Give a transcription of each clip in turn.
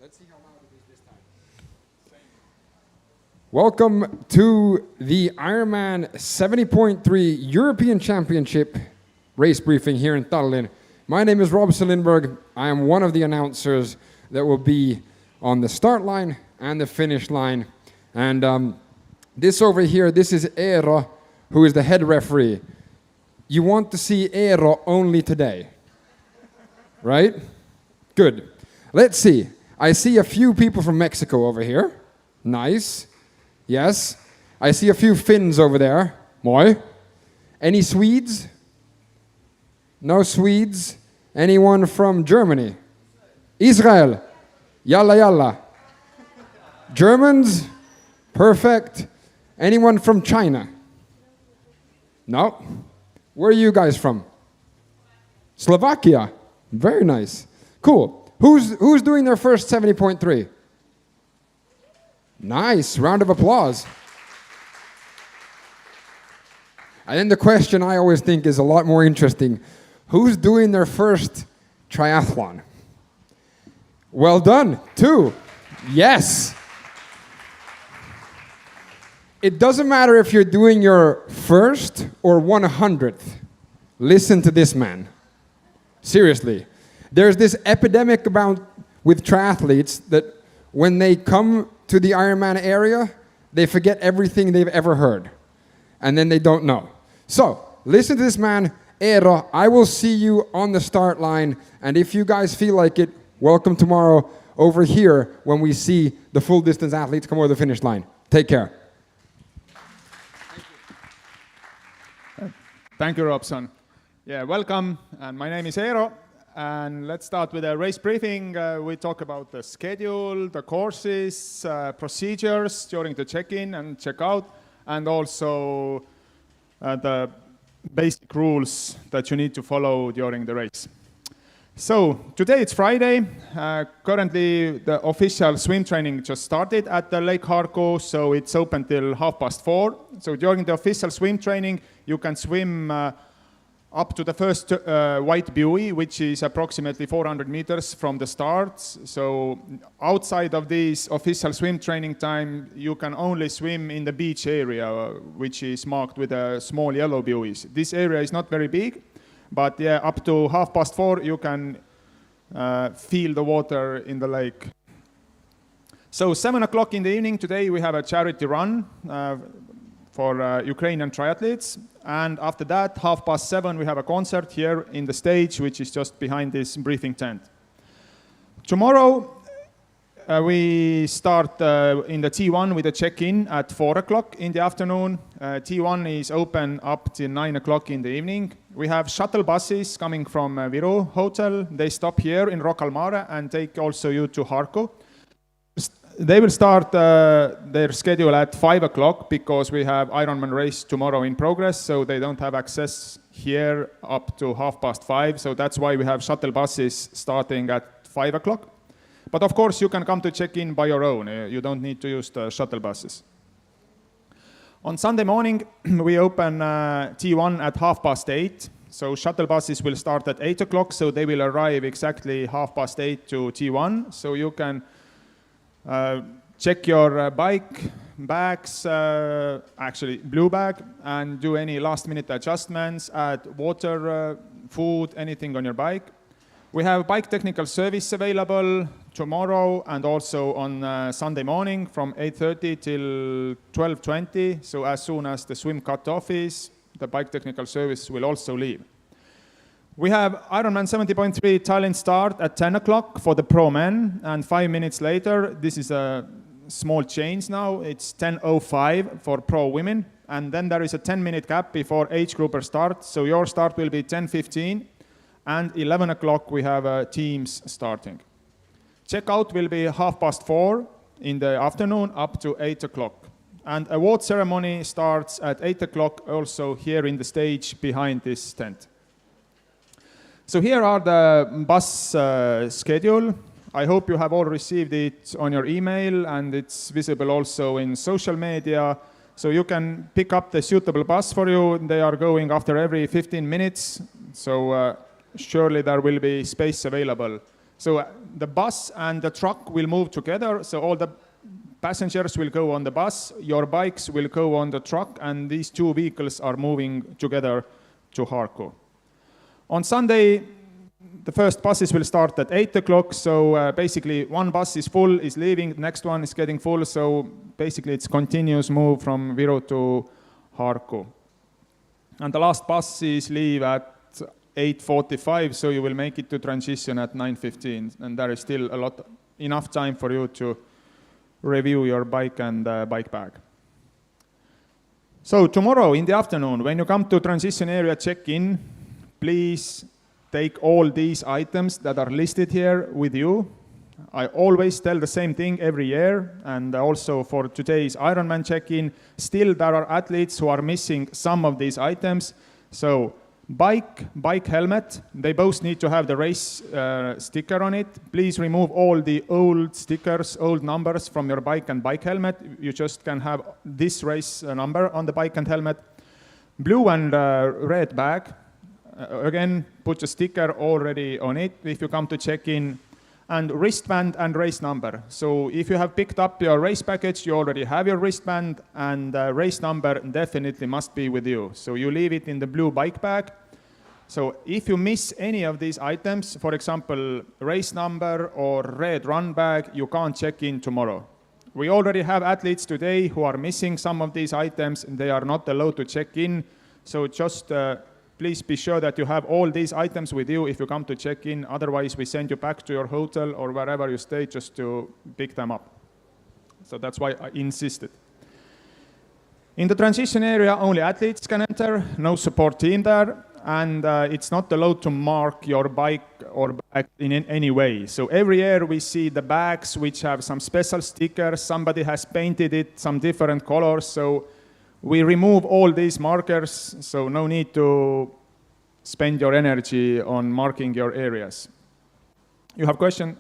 Let's see how loud it is this time. Welcome to the Ironman 70.3 European Championship race briefing here in Tallinn. My name is Rob Lindberg. I am one of the announcers that will be on the start line and the finish line. And this over here, this is Eero, who is the head referee. You want to see Eero only today, right? Good. Let's see. I see a few people from Mexico over here. Nice. Yes. I see a few Finns over there. Moi. Any Swedes? No Swedes. Anyone from Germany? Israel. Yalla yalla. Germans? Perfect. Anyone from China? No. Where are you guys from? Slovakia. Very nice. Cool. Who's doing their first 70.3? Nice. Round of applause. And then the question I always think is a lot more interesting. Who's doing their first triathlon? Well done. 2. Yes. It doesn't matter if you're doing your first or 100th. Listen to this man. Seriously. There's this epidemic with triathletes that when they come to the Ironman area, they forget everything they've ever heard. And then they don't know. So, listen to this man, Eero. I will see you on the start line. And if you guys feel like it, welcome tomorrow over here when we see the full distance athletes come over the finish line. Take care. Thank you, Robson. Yeah, welcome. And my name is Eero. And let's start with a race briefing. We talk about the schedule, the courses, procedures during the check-in and check-out, and also the basic rules that you need to follow during the race. So today it's Friday. Currently the official swim training just started at the Lake Harku, so it's open till 4:30. So during the official swim training, you can swim up to the first white buoy, which is approximately 400 meters from the start. So outside of this official swim training time, you can only swim in the beach area, which is marked with small yellow buoys. This area is not very big, but yeah, up to 4:30 you can feel the water in the lake. So 7 o'clock in the evening today we have a charity run for Ukrainian triathletes. And after that, 7:30, we have a concert here in the stage, which is just behind this briefing tent. Tomorrow, we start in the T1 with a check-in at 4 o'clock in the afternoon. T1 is open up till 9 o'clock in the evening. We have shuttle buses coming from Viru Hotel. They stop here in Rocca al Mare and take also you to Harku. They will start their schedule at 5 o'clock because we have Ironman race tomorrow in progress, so they don't have access here up to 5:30. So that's why we have shuttle buses starting at 5 o'clock. But of course, you can come to check in by your own. You don't need to use the shuttle buses. On Sunday morning, we open T1 at 8:30. So shuttle buses will start at 8 o'clock, so they will arrive exactly 8:30 to T1. So you can check your bike, bags, actually blue bag, and do any last-minute adjustments, add water, food, anything on your bike. We have bike technical service available tomorrow and also on Sunday morning from 8:30 till 12:20. So as soon as the swim cut-off is, the bike technical service will also leave. We have Ironman 70.3 Tallinn start at 10 o'clock for the pro men, and 5 minutes later, this is a small change now, it's 10:05 for pro women, and then there is a 10-minute gap before age grouper start, so your start will be 10:15, and 11 o'clock we have teams starting. Checkout will be 4:30 in the afternoon up to 8 o'clock. And award ceremony starts at 8 o'clock also here in the stage behind this tent. So here are the bus schedule. I hope you have all received it on your email, and it's visible also in social media. So you can pick up the suitable bus for you. They are going after every 15 minutes. So surely there will be space available. So the bus and the truck will move together. So all the passengers will go on the bus, your bikes will go on the truck, and these two vehicles are moving together to Harku. On Sunday, the first buses will start at 8 o'clock, so basically one bus is full, is leaving, the next one is getting full, so basically it's continuous move from Viru to Harku. And the last buses leave at 8:45, so you will make it to transition at 9:15, and there is still enough time for you to review your bike and bike bag. So tomorrow in the afternoon, when you come to transition area check-in, please take all these items that are listed here with you. I always tell the same thing every year, and also for today's Ironman check-in, still there are athletes who are missing some of these items. So bike helmet, they both need to have the race sticker on it. Please remove all the old stickers, old numbers from your bike and bike helmet. You just can have this race number on the bike and helmet. Blue and red bag. Again, put a sticker already on it if you come to check-in. And wristband and race number. So if you have picked up your race package, you already have your wristband, and race number definitely must be with you. So you leave it in the blue bike bag. So if you miss any of these items, for example, race number or red run bag, you can't check in tomorrow. We already have athletes today who are missing some of these items, and they are not allowed to check in. So just please be sure that you have all these items with you if you come to check in. Otherwise, we send you back to your hotel or wherever you stay just to pick them up. So that's why I insisted. In the transition area, only athletes can enter, no support team there, and it's not allowed to mark your bike or bag in any way. So every year we see the bags which have some special stickers, somebody has painted it some different colors, so we remove all these markers, so no need to spend your energy on marking your areas. You have a question?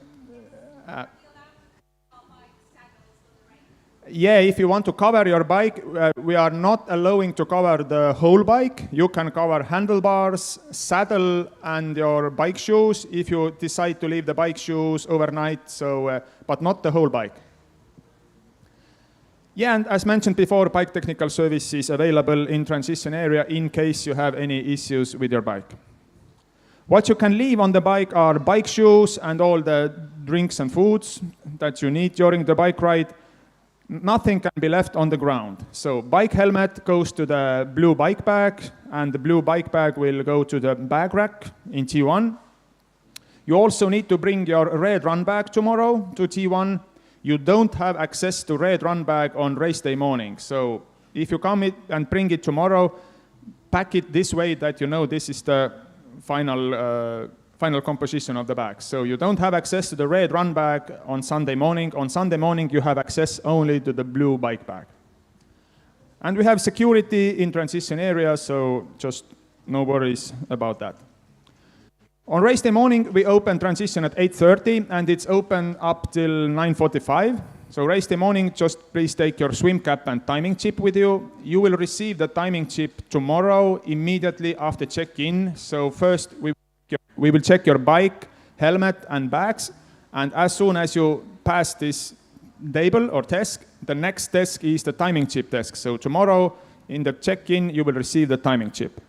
Yeah, if you want to cover your bike, we are not allowing to cover the whole bike. You can cover handlebars, saddle, and your bike shoes if you decide to leave the bike shoes overnight, so, but not the whole bike. Yeah, and as mentioned before, bike technical service is available in transition area in case you have any issues with your bike. What you can leave on the bike are bike shoes and all the drinks and foods that you need during the bike ride. Nothing can be left on the ground. So bike helmet goes to the blue bike bag, and the blue bike bag will go to the bag rack in T1. You also need to bring your red run bag tomorrow to T1. You don't have access to red run bag on race day morning. So if you come and bring it tomorrow, pack it this way that you know this is the final composition of the bag. So you don't have access to the red run bag on Sunday morning. On Sunday morning, you have access only to the blue bike bag. And we have security in transition area, so just no worries about that. On race day morning, we open transition at 8:30, and it's open up till 9:45. So race day morning, just please take your swim cap and timing chip with you. You will receive the timing chip tomorrow immediately after check-in. So first, we will check your bike, helmet, and bags. And as soon as you pass this table or desk, the next desk is the timing chip desk. So tomorrow, in the check-in, you will receive the timing chip.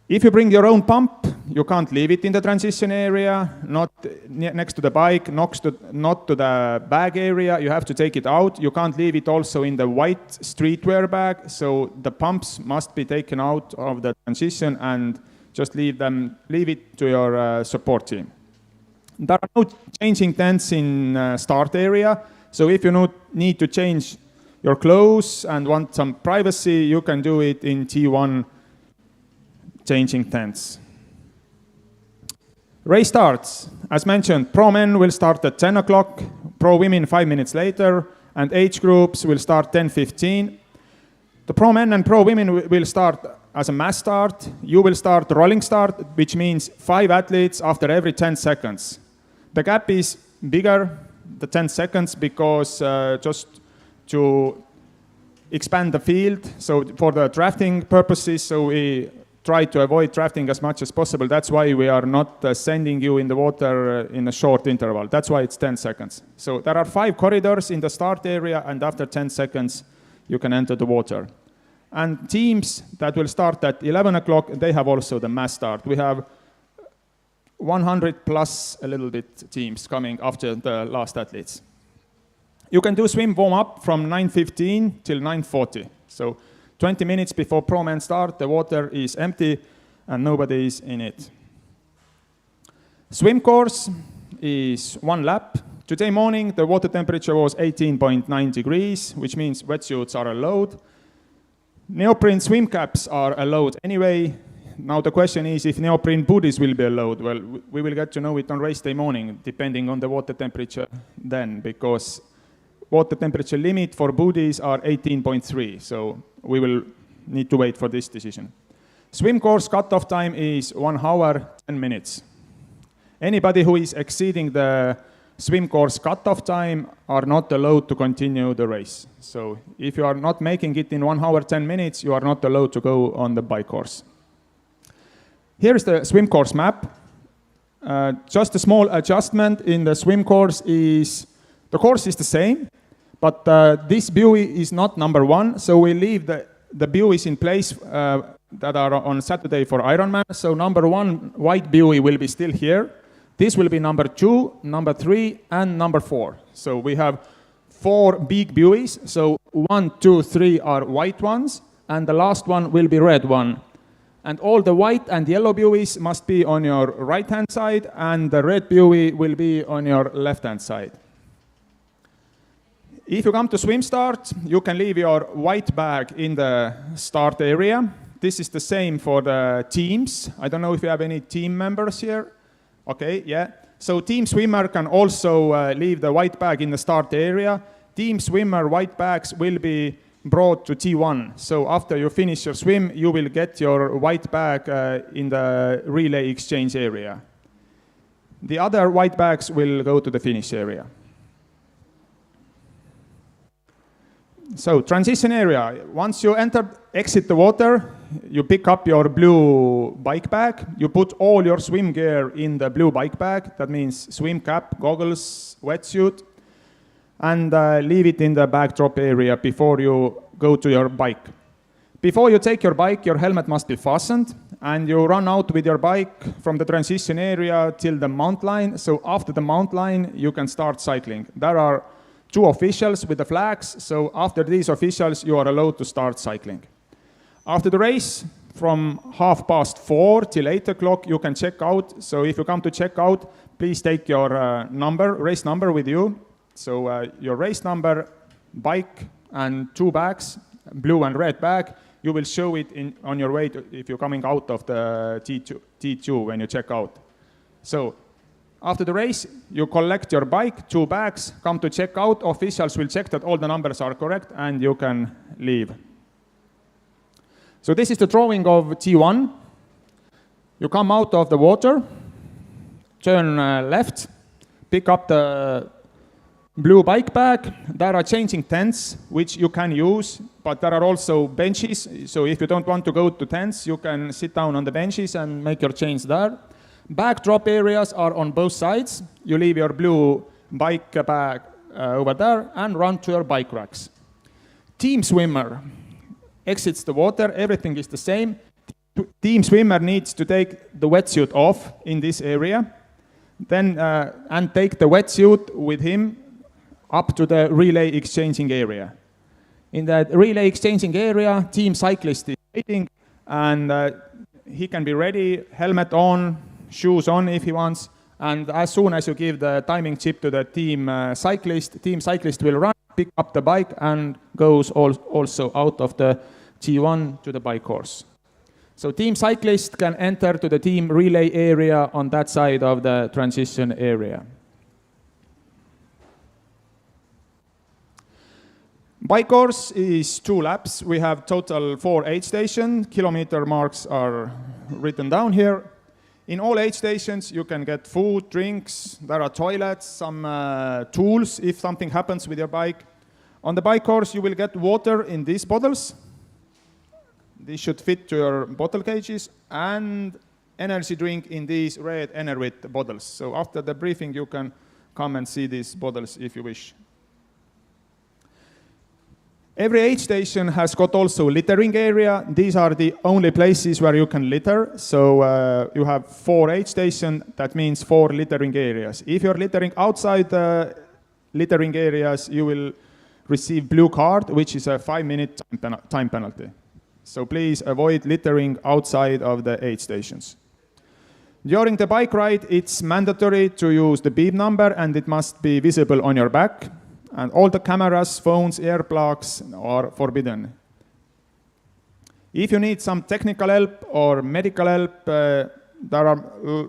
If you bring your own pump, you can't leave it in the transition area, not next to the bike, not to the bag area. You have to take it out. You can't leave it also in the white streetwear bag. So the pumps must be taken out of the transition and just leave it to your support team. There are no changing tents in start area. So if you need to change your clothes and want some privacy, you can do it in T1 changing tents. Race starts. As mentioned, pro men will start at 10 o'clock, pro women 5 minutes later, and age groups will start 10:15. The pro men and pro women will start as a mass start. You will start rolling start, which means 5 athletes after every 10 seconds. The gap is bigger, the 10 seconds, because just to expand the field, so for the drafting purposes, so we try to avoid drafting as much as possible. That's why we are not sending you in the water in a short interval. That's why it's 10 seconds. So there are 5 corridors in the start area, and after 10 seconds, you can enter the water. And teams that will start at 11 o'clock, they have also the mass start. We have 100 plus a little bit teams coming after the last athletes. You can do swim warm-up from 9:15 till 9:40. So 20 minutes before pro men start, the water is empty and nobody is in it. Swim course is 1 lap. Today morning, the water temperature was 18.9 degrees, which means wetsuits are allowed. Neoprene swim caps are allowed anyway. Now the question is if neoprene booties will be allowed. Well, we will get to know it on race day morning, depending on the water temperature then, because water temperature limit for booties are 18.3, so we will need to wait for this decision. Swim course cutoff time is 1 hour, 10 minutes. Anybody who is exceeding the swim course cutoff time are not allowed to continue the race. So if you are not making it in 1 hour, 10 minutes, you are not allowed to go on the bike course. Here is the swim course map. Just a small adjustment in the swim course is, the course is the same, but this buoy is not number 1, so we leave the buoys in place that are on Saturday for Ironman. So number 1 white buoy will be still here. This will be number 2, number 3, and number 4. So we have 4 big buoys. So 1, 2, 3 are white ones, and the last one will be red one. And all the white and yellow buoys must be on your right-hand side, and the red buoy will be on your left-hand side. If you come to swim start, you can leave your white bag in the start area. This is the same for the teams. I don't know if you have any team members here. Okay, yeah. So team swimmer can also leave the white bag in the start area. Team swimmer white bags will be brought to T1. So after you finish your swim, you will get your white bag in the relay exchange area. The other white bags will go to the finish area. So transition area. Once you exit the water, you pick up your blue bike bag. You put all your swim gear in the blue bike bag. That means swim cap, goggles, wetsuit, and leave it in the bag drop area before you go to your bike. Before you take your bike, your helmet must be fastened, and you run out with your bike from the transition area till the mount line. So after the mount line, you can start cycling. There are 2 officials with the flags, so after these officials, you are allowed to start cycling. After the race, from 4:30 till 8 o'clock, you can check out. So if you come to check out, please take your race number with you. So your race number, bike, and 2 bags, blue and red bag, you will show it on your way if you're coming out of the T2 when you check out. So after the race, you collect your bike, 2 bags, come to check out, officials will check that all the numbers are correct, and you can leave. So this is the drawing of T1. You come out of the water, turn left, pick up the blue bike bag. There are changing tents, which you can use, but there are also benches. So if you don't want to go to tents, you can sit down on the benches and make your change there. Bag drop areas are on both sides. You leave your blue bike bag over there and run to your bike racks. Team swimmer exits the water, everything is the same. Team swimmer needs to take the wetsuit off in this area, then and take the wetsuit with him up to the relay exchanging area. In that relay exchanging area, team cyclist is waiting, and he can be ready, helmet on, shoes on if he wants, and as soon as you give the timing chip to the team cyclist will run, pick up the bike, and goes also out of the T1 to the bike course. So team cyclist can enter to the team relay area on that side of the transition area. Bike course is 2 laps. We have total 4 aid stations. Kilometer marks are written down here. In all aid stations, you can get food, drinks, there are toilets, some tools if something happens with your bike. On the bike course, you will get water in these bottles. These should fit to your bottle cages, and energy drink in these red Enervit bottles. So after the briefing, you can come and see these bottles if you wish. Every aid station has got also littering area. These are the only places where you can litter. So you have 4 aid stations. That means 4 littering areas. If you're littering outside the littering areas, you will receive blue card, which is a 5-minute time penalty. So please avoid littering outside of the aid stations. During the bike ride, it's mandatory to use the beep number, and it must be visible on your back. And all the cameras, phones, earplugs are forbidden. If you need some technical help or medical help, there are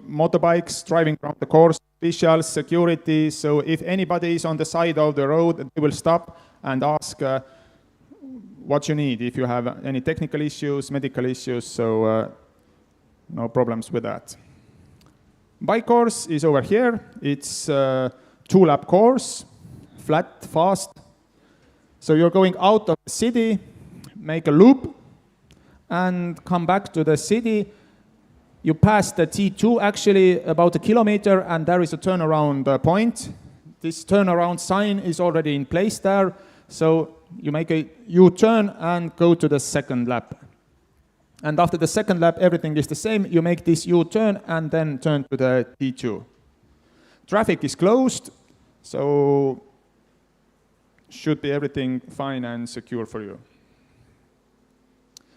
motorbikes driving around the course, officials, security. So if anybody is on the side of the road, they will stop and ask what you need, if you have any technical issues, medical issues, so no problems with that. Bike course is over here. It's a 2-lap course. Flat, fast. So you're going out of the city, make a loop, and come back to the city. You pass the T2 actually about a kilometer, and there is a turnaround point. This turnaround sign is already in place there. So you make a U-turn and go to the second lap. And after the second lap, everything is the same. You make this U-turn and then turn to the T2. Traffic is closed, so should be everything fine and secure for you.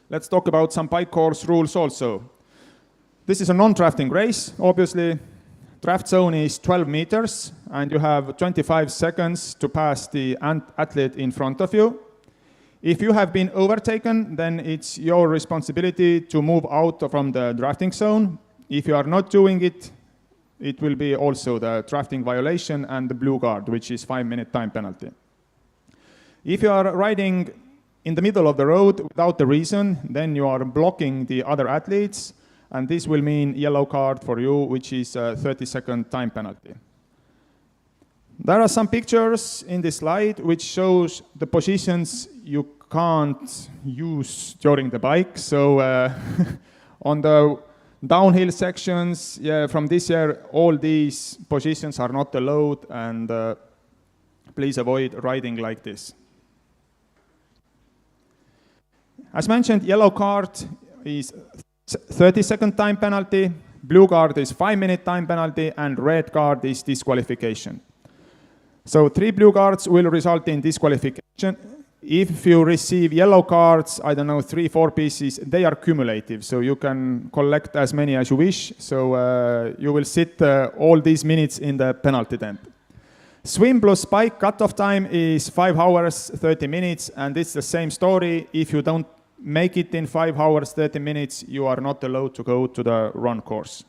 Let's talk about some bike course rules also. This is a non-drafting race, obviously. Draft zone is 12 meters, and you have 25 seconds to pass the athlete in front of you. If you have been overtaken, then it's your responsibility to move out from the drafting zone. If you are not doing it, it will be also the drafting violation and the blue card, which is 5-minute time penalty. If you are riding in the middle of the road without the reason, then you are blocking the other athletes, and this will mean yellow card for you, which is a 30-second time penalty. There are some pictures in this slide which shows the positions you can't use during the bike. So on the downhill sections, from this year, all these positions are not allowed, and please avoid riding like this. As mentioned, yellow card is 30-second time penalty, blue card is 5-minute time penalty, and red card is disqualification. So 3 blue cards will result in disqualification. If you receive yellow cards, I don't know, 3-4 pieces, they are cumulative, so you can collect as many as you wish. So you will sit all these minutes in the penalty tent. Swim plus bike cutoff time is 5 hours, 30 minutes, and it's the same story. If you don't make it in 5 hours, 30 minutes, you are not allowed to go to the run course.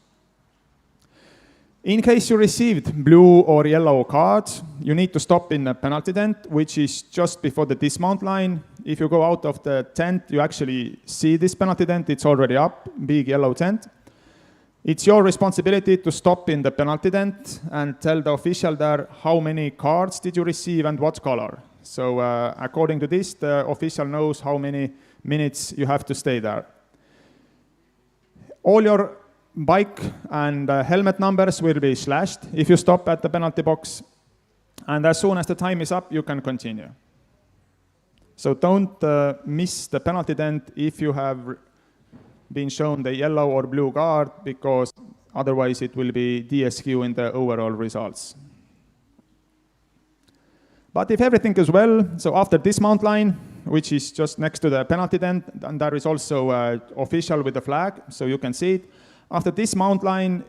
In case you received blue or yellow card, you need to stop in the penalty tent, which is just before the dismount line. If you go out of the tent, you actually see this penalty tent. It's already up, big yellow tent. It's your responsibility to stop in the penalty tent and tell the official there how many cards did you receive and what color. So according to this, the official knows how many minutes you have to stay there. All your bike and helmet numbers will be slashed if you stop at the penalty box. And as soon as the time is up, you can continue. So don't miss the penalty tent if you have been shown the yellow or blue card, because otherwise it will be DSQ in the overall results. But if everything goes well, so after dismount line, which is just next to the penalty tent, and there is also an official with the flag, so you can see it. After dismount line,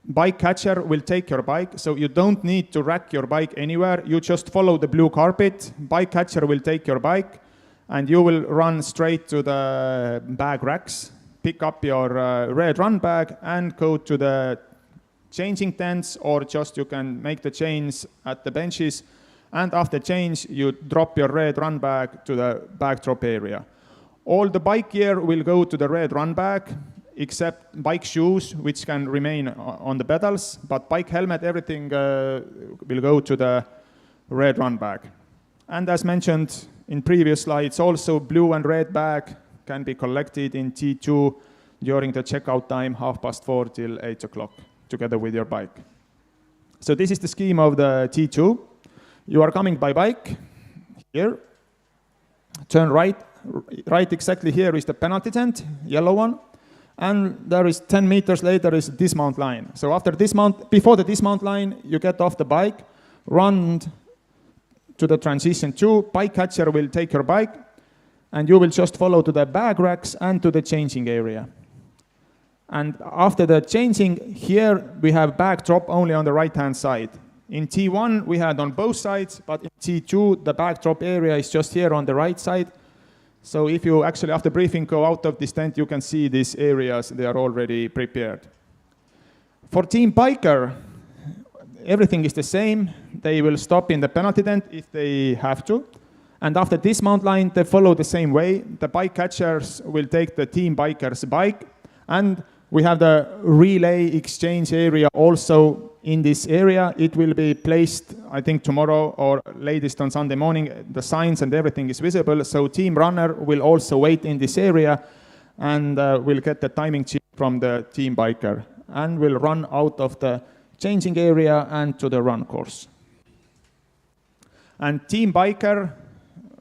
bike catcher will take your bike, so you don't need to rack your bike anywhere. You just follow the blue carpet. Bike catcher will take your bike, and you will run straight to the bag racks. pick up your red run bag and go to the changing tents, or just you can make the change at the benches, and after change you drop your red run bag to the bag drop area. All the bike gear will go to the red run bag, except bike shoes, which can remain on the pedals, but bike helmet, everything will go to the red run bag. And as mentioned in previous slides, also blue and red bag can be collected in T2 during the checkout time, 4:30 till 8 o'clock, together with your bike. So this is the scheme of the T2. You are coming by bike here, turn right exactly here is the penalty tent, yellow one, and there is 10 meters later is dismount line. So after dismount, before the dismount line, you get off the bike, run to the transition 2, bike catcher will take your bike, and you will just follow to the bag racks and to the changing area. And after the changing, here we have bag drop only on the right-hand side. In T1, we had on both sides, but in T2, the bag drop area is just here on the right side. So if you actually, after briefing, go out of this tent, you can see these areas, they are already prepared. For Team Biker, everything is the same. They will stop in the penalty tent if they have to. And after dismount line, they follow the same way. The bike catchers will take the Team Biker's bike, and we have the relay exchange area also in this area. It will be placed, I think, tomorrow or latest on Sunday morning. The signs and everything is visible. So Team Runner will also wait in this area and will get the timing chip from the Team Biker and will run out of the changing area and to the run course. And Team Biker,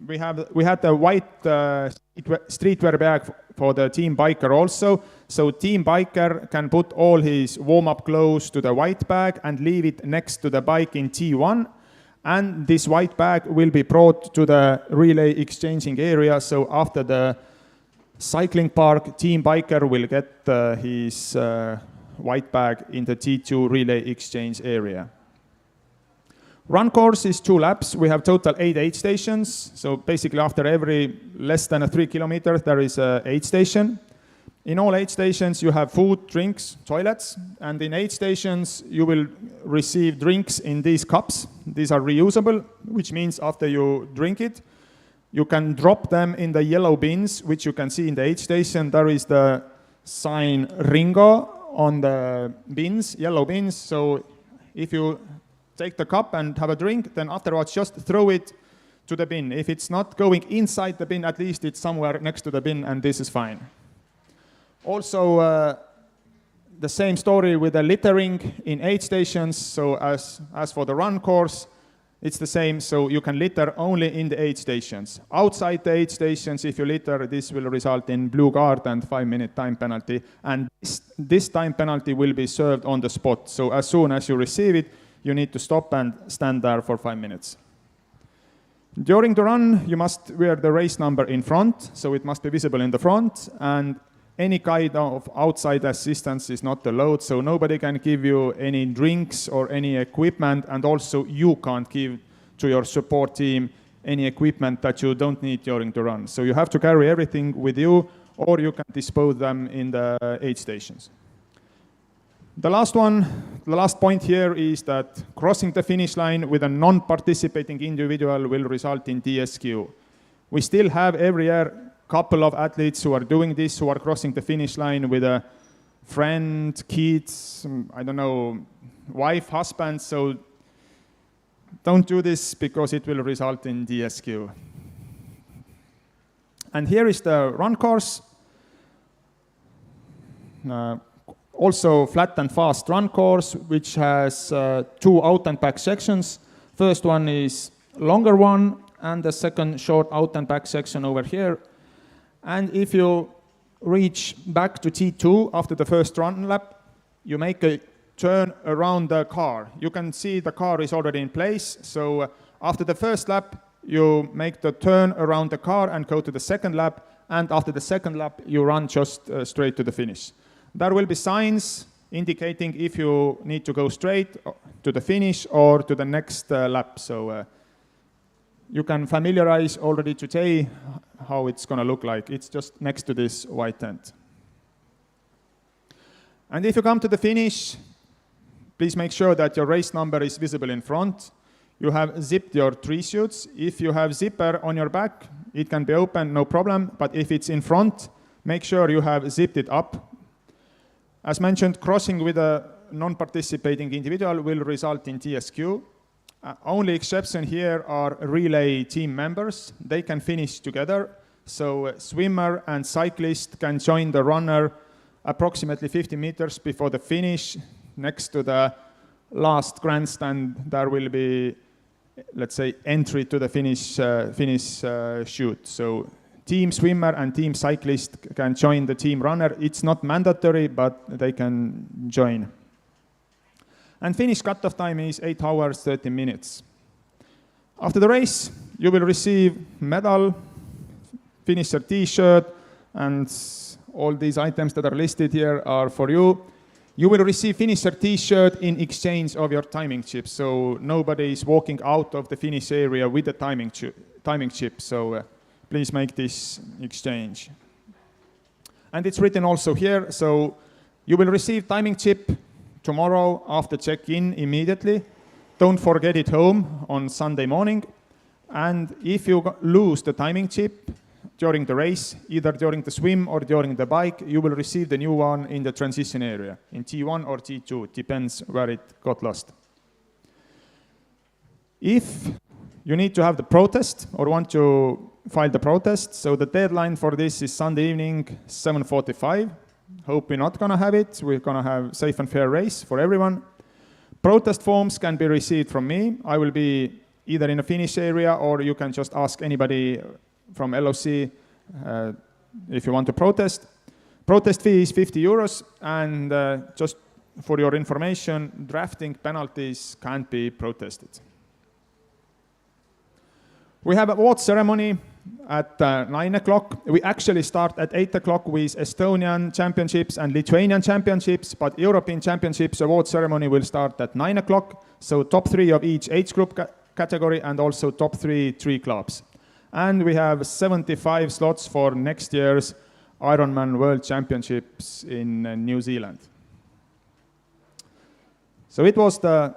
we had the white streetwear bag for the Team Biker also. So Team Biker can put all his warm-up clothes to the white bag and leave it next to the bike in T1. And this white bag will be brought to the relay exchanging area. So after the cycling park, Team Biker will get his white bag in the T2 relay exchange area. Run course is 2 laps. We have total 8 aid stations. So basically after every less than 3 kilometers, there is an aid station. In all aid stations, you have food, drinks, toilets. And in aid stations, you will receive drinks in these cups. These are reusable, which means after you drink it, you can drop them in the yellow bins, which you can see in the aid station. There is the sign Ringo on the bins, yellow bins. So if you take the cup and have a drink, then afterwards just throw it to the bin. If it's not going inside the bin, at least it's somewhere next to the bin, and this is fine. Also, the same story with the littering in aid stations. So as for the run course, it's the same. So you can litter only in the aid stations. Outside the aid stations, if you litter, this will result in blue card and 5-minute time penalty. And this time penalty will be served on the spot. So as soon as you receive it, you need to stop and stand there for 5 minutes. During the run, you must wear the race number in front, so it must be visible in the front, and any kind of outside assistance is not allowed, so nobody can give you any drinks or any equipment, and also you can't give to your support team any equipment that you don't need during the run. So you have to carry everything with you, or you can dispose them in the aid stations. The last point here is that crossing the finish line with a non-participating individual will result in DSQ. We still have every year a couple of athletes who are doing this, who are crossing the finish line with a friend, kids, I don't know, wife, husband, so don't do this because it will result in DSQ. And here is the run course. Also flat and fast run course, which has 2 out and back sections. First one is longer one, and the second short out and back section over here. And if you reach back to T2 after the first run lap, you make a turn around the car. You can see the car is already in place. So after the first lap, you make the turn around the car and go to the second lap. And after the second lap, you run just straight to the finish. There will be signs indicating if you need to go straight to the finish or to the next lap. So you can familiarize already today how it's going to look like. It's just next to this white tent. And if you come to the finish, please make sure that your race number is visible in front. You have zipped your 3 suits. If you have zipper on your back, it can be open, no problem. But if it's in front, make sure you have zipped it up. As mentioned, crossing with a non-participating individual will result in TSQ. Only exception here are relay team members. They can finish together. So swimmer and cyclist can join the runner approximately 50 meters before the finish. Next to the last grandstand, there will be, let's say, entry to the finish chute. So team swimmer and team cyclist can join the team runner. It's not mandatory, but they can join. And finish cutoff time is 8 hours, 30 minutes. After the race, you will receive medal, finisher t-shirt, and all these items that are listed here are for you. You will receive finisher t-shirt in exchange of your timing chip. So nobody is walking out of the finish area with the timing chip. So please make this exchange. And it's written also here. So you will receive timing chip tomorrow after check-in immediately. Don't forget it home on Sunday morning. And if you lose the timing chip during the race, either during the swim or during the bike, you will receive the new one in the transition area, in T1 or T2, depends where it got lost. If you need to have the protest or want to file the protest, so the deadline for this is Sunday evening, 7:45. Hope we're not going to have it. We're going to have safe and fair race for everyone. Protest forms can be received from me. I will be either in a finish area, or you can just ask anybody from LOC if you want to protest. Protest fee is 50 euros, and just for your information, drafting penalties can't be protested. We have a award ceremony at 9 o'clock. We actually start at 8 o'clock with Estonian championships and Lithuanian championships, but European championships award ceremony will start at 9 o'clock. So top 3 of each age group category, and also top 3 clubs. And we have 75 slots for next year's IRONMAN World Championships in New Zealand. So it was the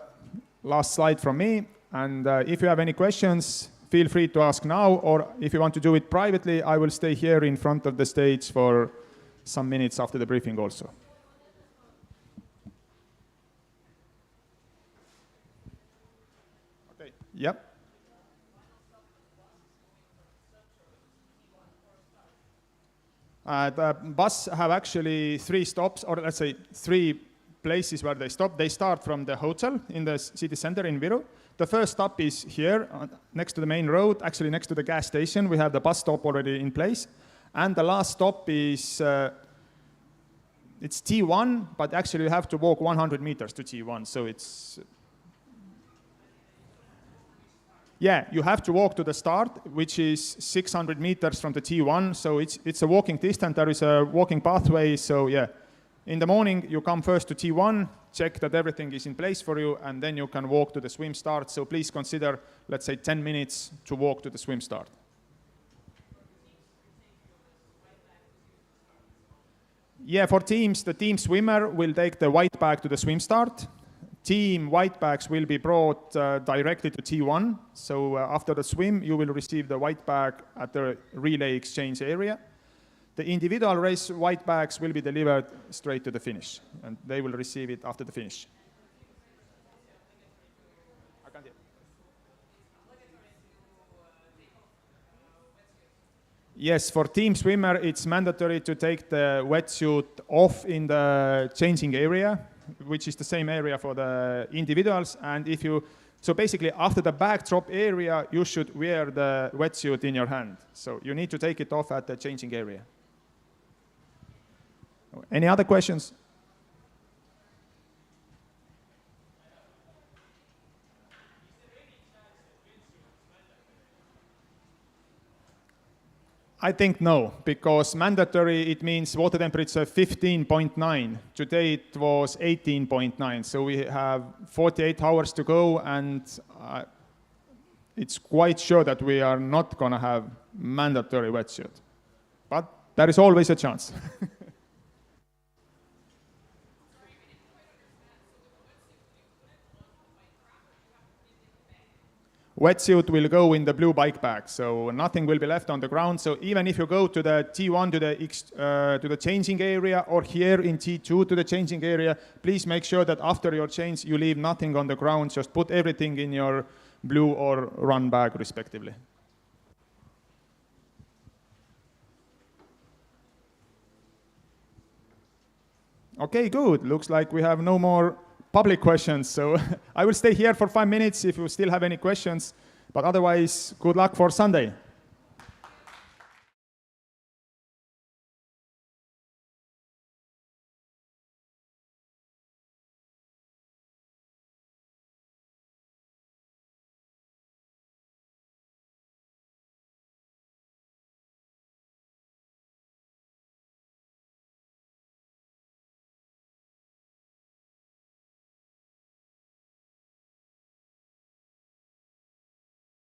last slide from me. And if you have any questions, feel free to ask now, or if you want to do it privately, I will stay here in front of the stage for some minutes after the briefing also. Okay, yep. The bus have actually 3 stops, or let's say 3 places where they stop. They start from the hotel in the city center in Viru. The first stop is here, next to the main road, actually next to the gas station. We have the bus stop already in place. And the last stop is, it's T1, but actually you have to walk 100 meters to T1, so it's... Yeah, you have to walk to the start, which is 600 meters from the T1, so it's a walking distance. There is a walking pathway, so yeah. In the morning, you come first to T1, check that everything is in place for you, and then you can walk to the swim start. So please consider, let's say, 10 minutes to walk to the swim start. Yeah, for teams, the team swimmer will take the white bag to the swim start. Team white bags will be brought directly to T1. So after the swim, you will receive the white bag at the relay exchange area. The individual race white bags will be delivered straight to the finish, and they will receive it after the finish. Yes, for team swimmer, it's mandatory to take the wetsuit off in the changing area, which is the same area for the individuals. And if you, so basically after the bag drop area, you should wear the wetsuit in your hand. So you need to take it off at the changing area. Any other questions? I think no, because mandatory, it means water temperature 15.9. Today it was 18.9, so we have 48 hours to go, and it's quite sure that we are not going to have mandatory wetsuit. But there is always a chance. wetsuit will go in the blue bike bag, so nothing will be left on the ground. So even if you go to the T1 to the changing area, or here in T2 to the changing area, please make sure that after your change you leave nothing on the ground. Just put everything in your blue or run bag respectively. Okay, good. Looks like we have no more public questions, so I will stay here for 5 minutes if you still have any questions, but otherwise, good luck for Sunday.